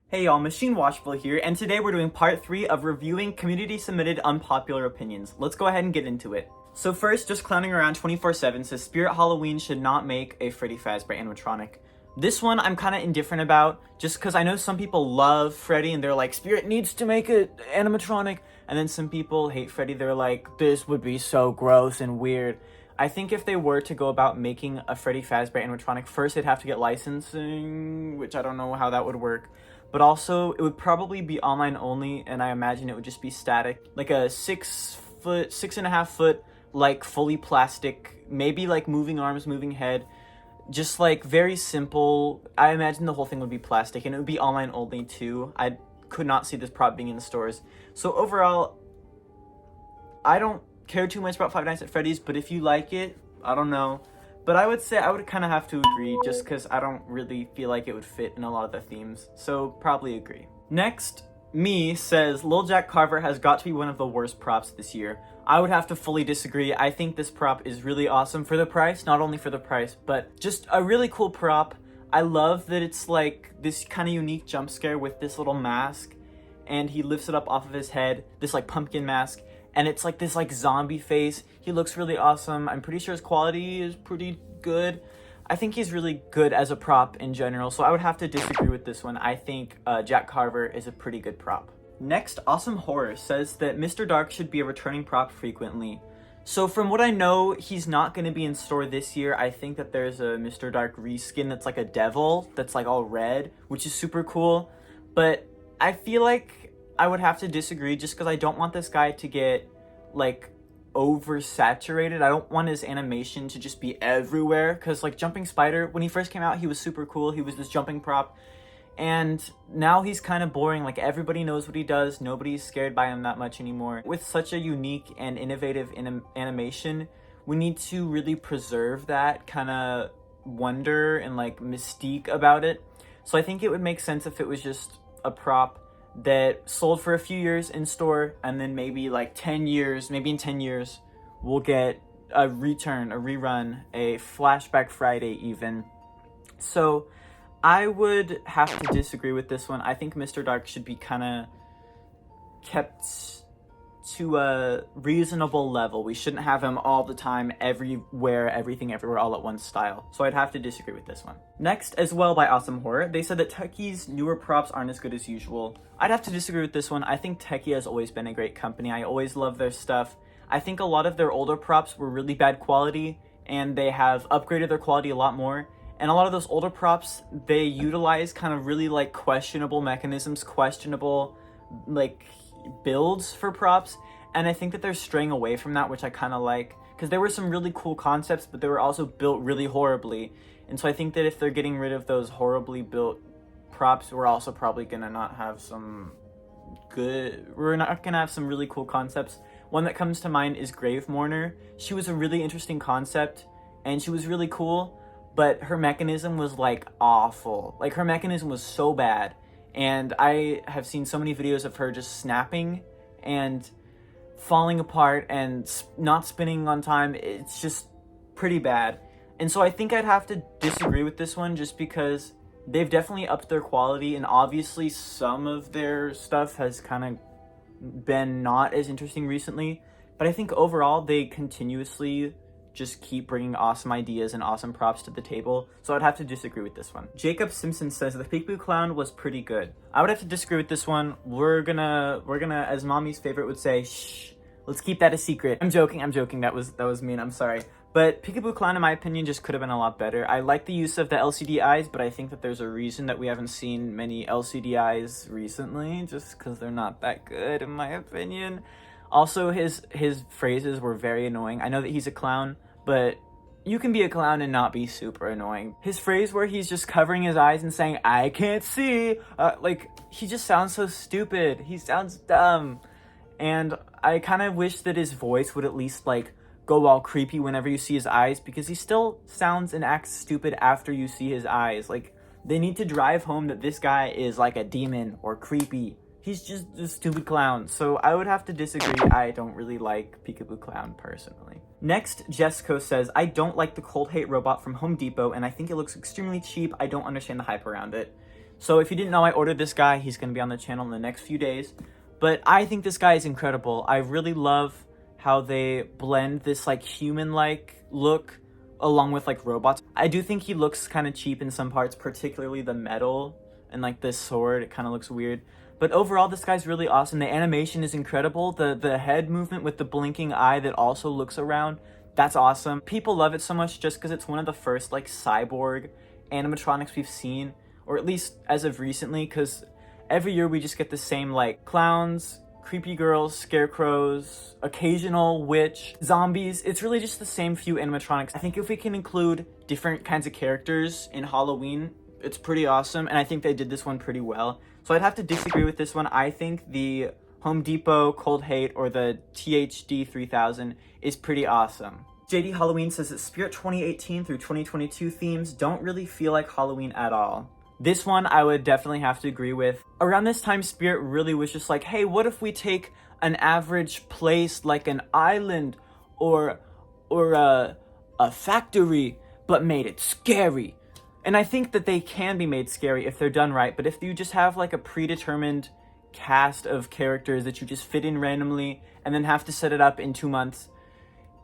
Hey y'all, Machine Washable here, and today we're doing part 3 of reviewing community-submitted unpopular opinions. Let's go ahead and get into it. So first, just clowning around 24/7 says Spirit Halloween should not make a Freddy Fazbear animatronic. This one I'm kind of indifferent about, just because I know some people love Freddy and they're like, Spirit needs to make an animatronic, and then some people hate Freddy, they're like, this would be so gross and weird. I think if they were to go about making a Freddy Fazbear animatronic, first they'd have to get licensing, which I don't know how that would work. But also, it would probably be online only, and I imagine it would just be static. Like a 6.5 foot, like fully plastic, maybe like moving arms, moving head. Just like very simple. I imagine the whole thing would be plastic, and it would be online only too. I could not see this prop being in the stores. So overall, I don't care too much about Five Nights at Freddy's, but if you like it, I don't know. But I would say I would kind of have to agree just because I don't really feel like it would fit in a lot of the themes. So probably agree. Next, me says Lil Jack Carver has got to be one of the worst props this year. I would have to fully disagree. I think this prop is really awesome for the price. Not only for the price, but just a really cool prop. I love that it's like this kind of unique jump scare with this little mask. And he lifts it up off of his head. This like pumpkin mask. And it's like this like zombie face. He looks really awesome. I'm pretty sure his quality is pretty good. I think he's really good as a prop in general, so I would have to disagree with this one. I think Jack Carver is a pretty good prop. Next, Awesome Horror says that Mr. Dark should be a returning prop frequently. So from what I know, he's not going to be in store this year. I think that there's a Mr. Dark reskin that's like a devil that's like all red, which is super cool. But I feel like I would have to disagree just because I don't want this guy to get like oversaturated. I don't want his animation to just be everywhere, because like Jumping Spider, when he first came out, he was super cool. He was this jumping prop, and now he's kind of boring. Like everybody knows what he does. Nobody's scared by him that much anymore. With such a unique and innovative animation, we need to really preserve that kind of wonder and like mystique about it. So I think it would make sense if it was just a prop that sold for a few years in store, and then maybe like 10 years, maybe in 10 years, we'll get a return, a rerun, a Flashback Friday even. So I would have to disagree with this one. I think Mr. Dark should be kind of kept to a reasonable level. We shouldn't have him all the time, everywhere, everything, everywhere, all at once style. So I'd have to disagree with this one. Next, as well by Awesome Horror, they said that Techie's newer props aren't as good as usual. I'd have to disagree with this one. I think Techie has always been a great company. I always love their stuff. I think a lot of their older props were really bad quality, and they have upgraded their quality a lot more. And a lot of those older props, they utilize kind of really like questionable mechanisms, questionable like builds for props, and I think that they're straying away from that, which I kind of like, because there were some really cool concepts, but they were also built really horribly. And so I think that if they're getting rid of those horribly built props, we're also probably gonna not have some we're not gonna have some really cool concepts. One that comes to mind is Grave Mourner. She was a really interesting concept, and she was really cool, but her mechanism was like awful. Like her mechanism was so bad. And I have seen so many videos of her just snapping and falling apart and not spinning on time. It's just pretty bad. And so I think I'd have to disagree with this one just because they've definitely upped their quality, and obviously some of their stuff has kind of been not as interesting recently. But I think overall they continuously just keep bringing awesome ideas and awesome props to the table, so I'd have to disagree with this one. Jacob Simpson says the Peekaboo Clown was pretty good. I would have to disagree with this one. We're gonna, as mommy's favorite would say, shh, let's keep that a secret. I'm joking, that was mean, I'm sorry. But Peekaboo Clown, in my opinion, just could have been a lot better. I like the use of the LCD eyes, but I think that there's a reason that we haven't seen many LCD eyes recently, just because they're not that good, in my opinion. Also, his phrases were very annoying. I know that he's a clown, but you can be a clown and not be super annoying. His phrase where he's just covering his eyes and saying, I can't see, like, he just sounds so stupid. He sounds dumb. And I kind of wish that his voice would at least, like, go all creepy whenever you see his eyes, because he still sounds and acts stupid after you see his eyes. Like, they need to drive home that this guy is, like, a demon or creepy. He's just a stupid clown. So I would have to disagree. I don't really like Peekaboo Clown personally. Next, JESCO says, I don't like the cold hate robot from Home Depot, and I think it looks extremely cheap. I don't understand the hype around it. So if you didn't know, I ordered this guy. He's going to be on the channel in the next few days. But I think this guy is incredible. I really love how they blend this like human-like look along with like robots. I do think he looks kind of cheap in some parts, particularly the metal and like this sword. It kind of looks weird. But overall, this guy's really awesome. The animation is incredible. The head movement with the blinking eye that also looks around, that's awesome. People love it so much just because it's one of the first like cyborg animatronics we've seen, or at least as of recently, because every year we just get the same like clowns, creepy girls, scarecrows, occasional witch, zombies. It's really just the same few animatronics. I think if we can include different kinds of characters in Halloween, it's pretty awesome, and I think they did this one pretty well. So I'd have to disagree with this one. I think the Home Depot Cold Hate or the THD 3000 is pretty awesome. JD Halloween says that Spirit 2018 through 2022 themes don't really feel like Halloween at all. This one I would definitely have to agree with. Around this time, Spirit really was just like, hey, what if we take an average place like an island or a factory, but made it scary? And I think that they can be made scary if they're done right, but if you just have like a predetermined cast of characters that you just fit in randomly and then have to set it up in 2 months,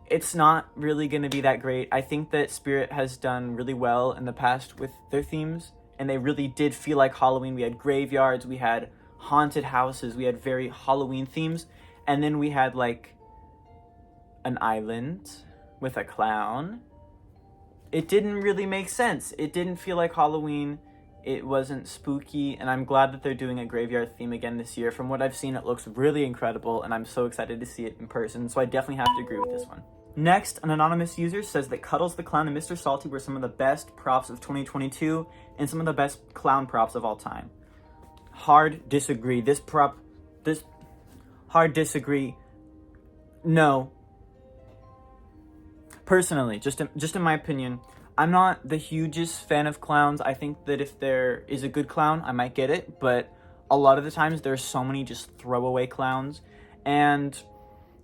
it's not really going to be that great. I think that Spirit has done really well in the past with their themes, and they really did feel like Halloween. We had graveyards, we had haunted houses, we had very Halloween themes, and then we had like an island with a clown. It didn't really make sense. It didn't feel like Halloween. It wasn't spooky, and I'm glad that they're doing a graveyard theme again this year. From what I've seen, it looks really incredible, and I'm so excited to see it in person, so I definitely have to agree with this one. Next, an anonymous user says that Cuddles the Clown and Mr. Salty were some of the best props of 2022 and some of the best clown props of all time. Hard disagree. Hard disagree. No. Personally, just in my opinion, I'm not the hugest fan of clowns. I think that if there is a good clown, I might get it, but a lot of the times there's so many just throwaway clowns, and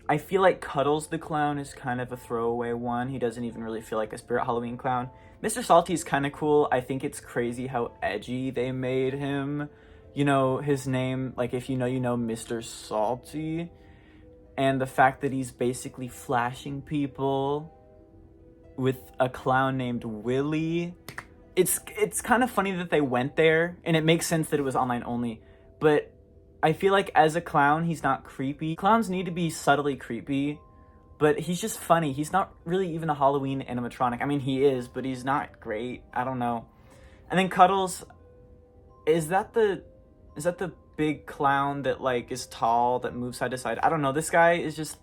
I feel like Cuddles the Clown is kind of a throwaway one. He doesn't even really feel like a Spirit Halloween clown. Mr. Salty is kind of cool. I think it's crazy how edgy they made him. You know, his name, like if you know, Mr. Salty. And the fact that he's basically flashing people with a clown named Willie. It's kind of funny that they went there, and it makes sense that it was online only. But I feel like as a clown, he's not creepy. Clowns need to be subtly creepy, but he's just funny. He's not really even a Halloween animatronic. I mean, he is, but he's not great. I don't know. And then Cuddles, is that the big clown that like is tall, that moves side to side? I don't know. This guy is just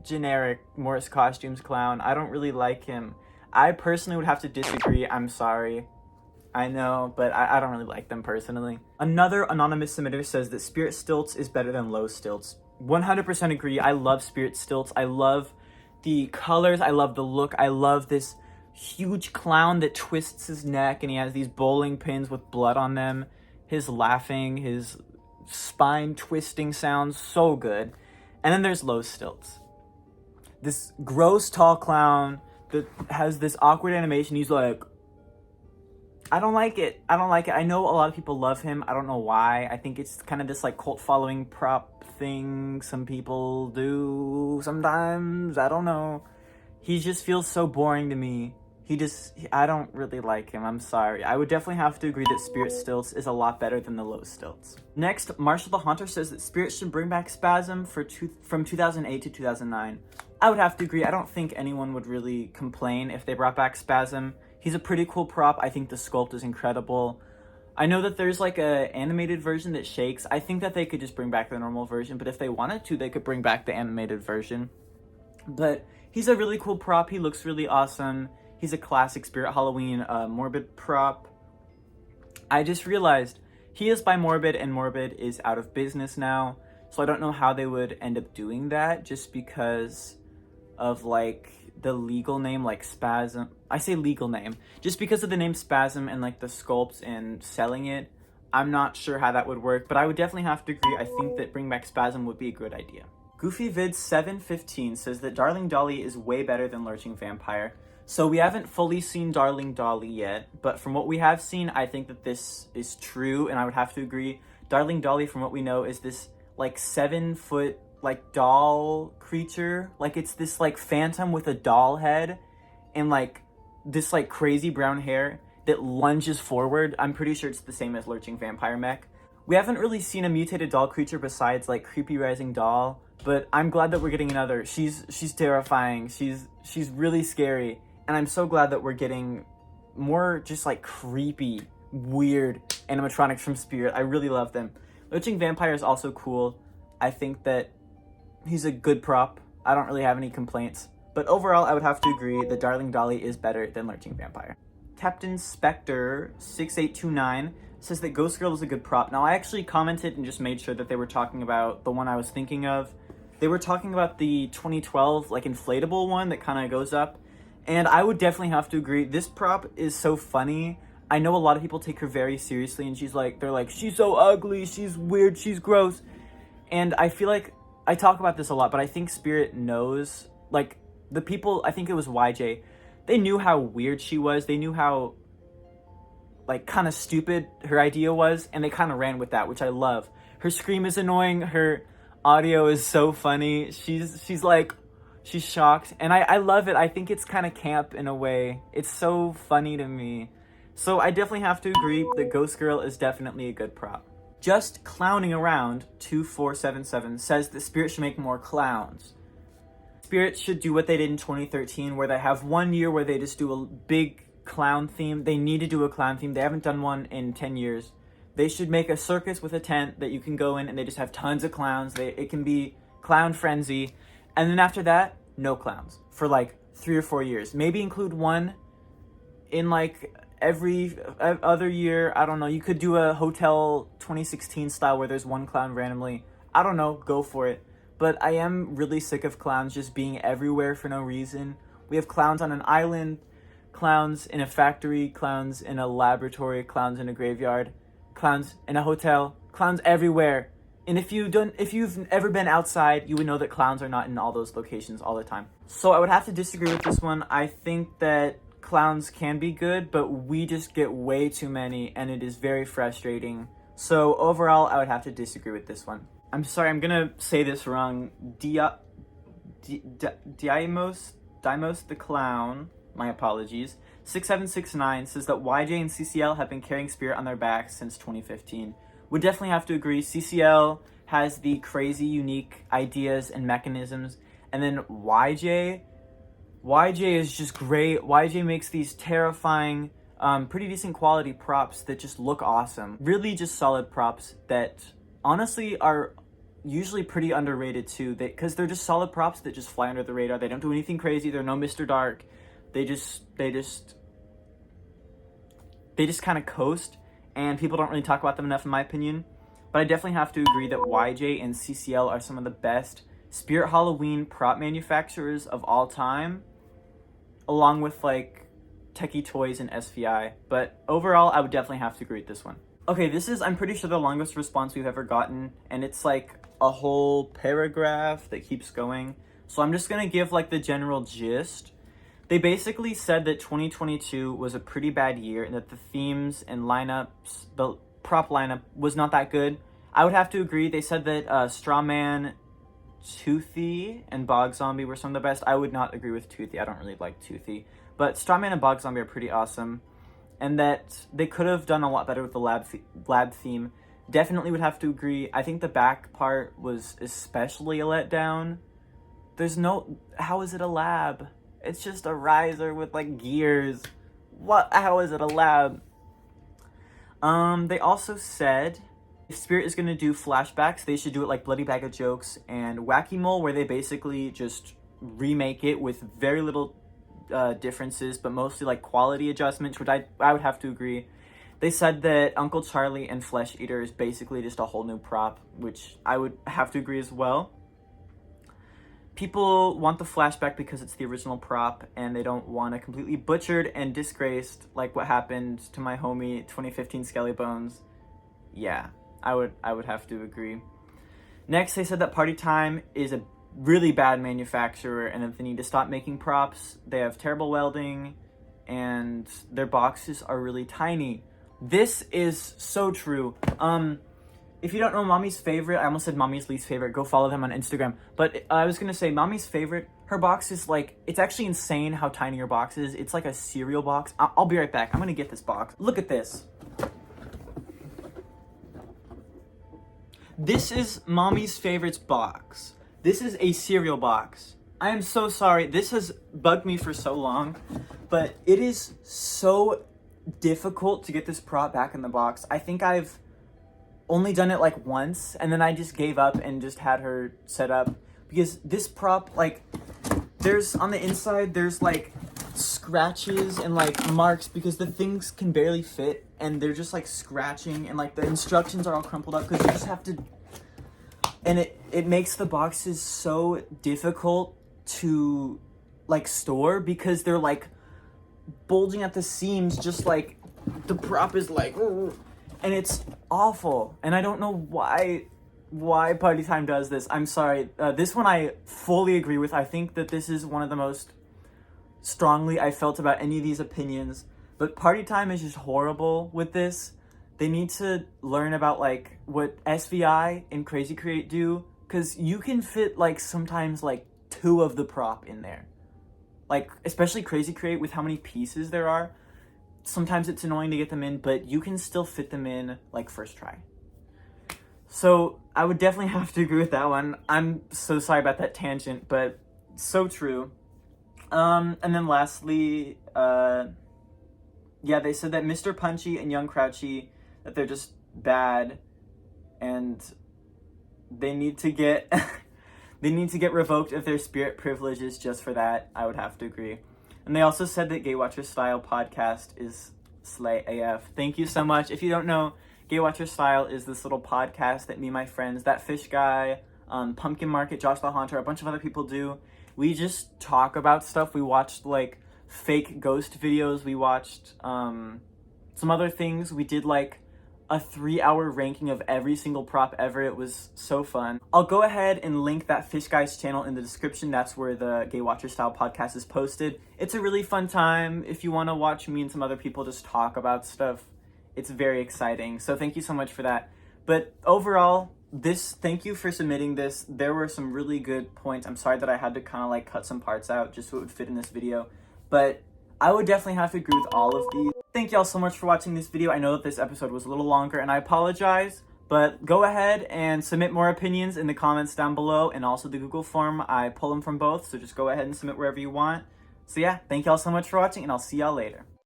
generic Morris Costumes clown. I don't really like him. I personally would have to disagree. I'm sorry. I know, but I don't really like them personally. Another anonymous submitter says that Spirit Stilts is better than Low Stilts. 100% agree. I love Spirit Stilts. I love the colors. I love the look. I love this huge clown that twists his neck and he has these bowling pins with blood on them. His laughing, his spine twisting sounds so good. And then there's Low Stilts. This gross tall clown that has this awkward animation. He's like, I don't like it. I know a lot of people love him. I don't know why. I think it's kind of this like cult following prop thing some people do sometimes. I don't know. He just feels so boring to me. I don't really like him. I'm sorry. I would definitely have to agree that Spirit Stilts is a lot better than the Low Stilts. Next, Marshall the Haunter says that Spirit should bring back Spasm from 2008 to 2009. I would have to agree. I don't think anyone would really complain if they brought back Spasm. He's a pretty cool prop. I think the sculpt is incredible. I know that there's like a animated version that shakes. I think that they could just bring back the normal version, but if they wanted to, they could bring back the animated version. But he's a really cool prop. He looks really awesome. He's a classic Spirit Halloween Morbid prop. I just realized he is by Morbid, and Morbid is out of business now. So I don't know how they would end up doing that, just because of like the legal name, like Spasm. I say legal name just because of the name Spasm and like the sculpts and selling it. I'm not sure how that would work, but I would definitely have to agree. I think that bring back Spasm would be a good idea. GoofyVid715 says that Darling Dolly is way better than Lurching Vampire. So we haven't fully seen Darling Dolly yet, but from what we have seen, I think that this is true, and I would have to agree. Darling Dolly, from what we know, is this like 7-foot like doll creature. Like it's this like phantom with a doll head and like this like crazy brown hair that lunges forward. I'm pretty sure it's the same as Lurching Vampire Mech. We haven't really seen a mutated doll creature besides like Creepy Rising Doll, but I'm glad that we're getting another. She's terrifying. She's really scary. And I'm so glad that we're getting more just like creepy, weird animatronics from Spirit. I really love them. Lurching Vampire is also cool. I think that he's a good prop. I don't really have any complaints. But overall, I would have to agree that Darling Dolly is better than Lurching Vampire. Captain Spectre 6829 says that Ghost Girl is a good prop. Now, I actually commented and just made sure that they were talking about the one I was thinking of. They were talking about the 2012 like inflatable one that kind of goes up. And I would definitely have to agree. This prop is so funny. I know a lot of people take her very seriously, and they're like, she's so ugly, she's weird, she's gross. And I feel like I talk about this a lot, but I think Spirit knows, like, the people, I think it was YJ, they knew how weird she was. They knew how, like, kind of stupid her idea was, and they kind of ran with that, which I love. Her scream is annoying. Her audio is so funny. She's like, she's shocked, and I love it. I think it's kind of camp in a way. It's so funny to me. So I definitely have to agree that Ghost Girl is definitely a good prop. Just Clowning Around 2477 says that Spirit should make more clowns. Spirit should do what they did in 2013, where they have 1 year where they just do a big clown theme. They need to do a clown theme. They haven't done one in 10 years. They should make a circus with a tent that you can go in, and they just have tons of clowns. It can be clown frenzy. And then after that, no clowns for like 3 or 4 years. Maybe include one in like every other year. I don't know. You could do a Hotel 2016 style where there's one clown randomly. I don't know. Go for it. But I am really sick of clowns just being everywhere for no reason. We have clowns on an island, clowns in a factory, clowns in a laboratory, clowns in a graveyard, clowns in a hotel, clowns everywhere. And if you've ever been outside, you would know that clowns are not in all those locations all the time. So I would have to disagree with this one. I think that clowns can be good, but we just get way too many, and it is very frustrating. So overall, I would have to disagree with this one. I'm sorry, I'm gonna say this wrong. Dimos the Clown, my apologies, 6769 says that YJ and CCL have been carrying Spirit on their backs since 2015. Would definitely have to agree. CCL has the crazy, unique ideas and mechanisms, and then YJ is just great. YJ makes these terrifying, pretty decent quality props that just look awesome. Really just solid props that honestly are usually pretty underrated too, because they're just solid props that just fly under the radar. They don't do anything crazy. They're no Mr. Dark. They just kind of coast, and people don't really talk about them enough in my opinion. But I definitely have to agree that YJ and CCL are some of the best Spirit Halloween prop manufacturers of all time, along with like Techie Toys and SVI. But overall, I would definitely have to agree with this one. Okay, this is, I'm pretty sure, the longest response we've ever gotten, and it's like a whole paragraph that keeps going. So I'm just gonna give like the general gist. They basically said that 2022 was a pretty bad year, and that the themes and lineups, the prop lineup, was not that good. I would have to agree. They said that Strawman, Toothy, and Bog Zombie were some of the best. I would not agree with Toothy. I don't really like Toothy. But Strawman and Bog Zombie are pretty awesome. And that they could have done a lot better with the lab theme. Definitely would have to agree. I think the back part was especially a letdown. How is it a lab? It's just a riser with like gears. How is it a lab? They also said if Spirit is gonna do flashbacks, they should do it like Bloody Bag of Jokes and Wacky Mole, where they basically just remake it with very little differences, but mostly like quality adjustments, which I would have to agree. They said that Uncle Charlie and Flesh Eater is basically just a whole new prop, which I would have to agree as well. People want the flashback because it's the original prop, and they don't want it completely butchered and disgraced like what happened to my homie 2015 Skelly Bones. Yeah, I would have to agree. Next, they said that Party Time is a really bad manufacturer, and that they need to stop making props. They have terrible welding, and their boxes are really tiny. This is so true. If you don't know Mommy's favorite, I almost said Mommy's least favorite, go follow them on Instagram. But I was gonna say Mommy's favorite, her box is like, it's actually insane how tiny her box is. It's like a cereal box. I'll be right back. I'm gonna get this box. Look at this. This is Mommy's favorites box. This is a cereal box. I am so sorry. This has bugged me for so long, but it is so difficult to get this prop back in the box. I think I've only done it like once, and then I just gave up and just had her set up, because this prop, like, there's on the inside, there's like scratches and like marks because the things can barely fit, and they're just like scratching, and like the instructions are all crumpled up because you just have to, and it makes the boxes so difficult to like store because they're like bulging at the seams, just like the prop is like, and it's awful, and I don't know why Party Time does this. I'm sorry. This one I fully agree with. I think that this is one of the most strongly I felt about any of these opinions, but Party Time is just horrible with this. They need to learn about like what SVI and Crazy Create do, because you can fit like sometimes like 2 of the prop in there. Like, especially Crazy Create with how many pieces there are. Sometimes it's annoying to get them in, but you can still fit them in like first try. So I would definitely have to agree with that one. I'm so sorry about that tangent, but so true. And then lastly, yeah, they said that Mr. Punchy and Young Crouchy, that they're just bad, and they need to get they need to get revoked of their spirit privileges just for that. I would have to agree. And they also said that Gay Watcher Style podcast is slay AF. Thank you so much. If you don't know, Gay Watcher Style is this little podcast that me and my friends, that fish guy, Pumpkin Market, Josh the Haunter, a bunch of other people do. We just talk about stuff. We watched like fake ghost videos. We watched some other things. We did like a 3-hour ranking of every single prop ever. It was so fun. I'll go ahead and link that Fish Guy's channel in the description. That's where the Gay Watcher Style podcast is posted. It's a really fun time. If you want to watch me and some other people just talk about stuff, it's very exciting. So thank you so much for that. But overall, thank you for submitting this. There were some really good points. I'm sorry that I had to kind of like cut some parts out just so it would fit in this video, but I would definitely have to agree with all of these. Thank y'all so much for watching this video. I know that this episode was a little longer and I apologize, but go ahead and submit more opinions in the comments down below, and also the Google form. I pull them from both, so just go ahead and submit wherever you want. So yeah, thank y'all so much for watching, and I'll see y'all later.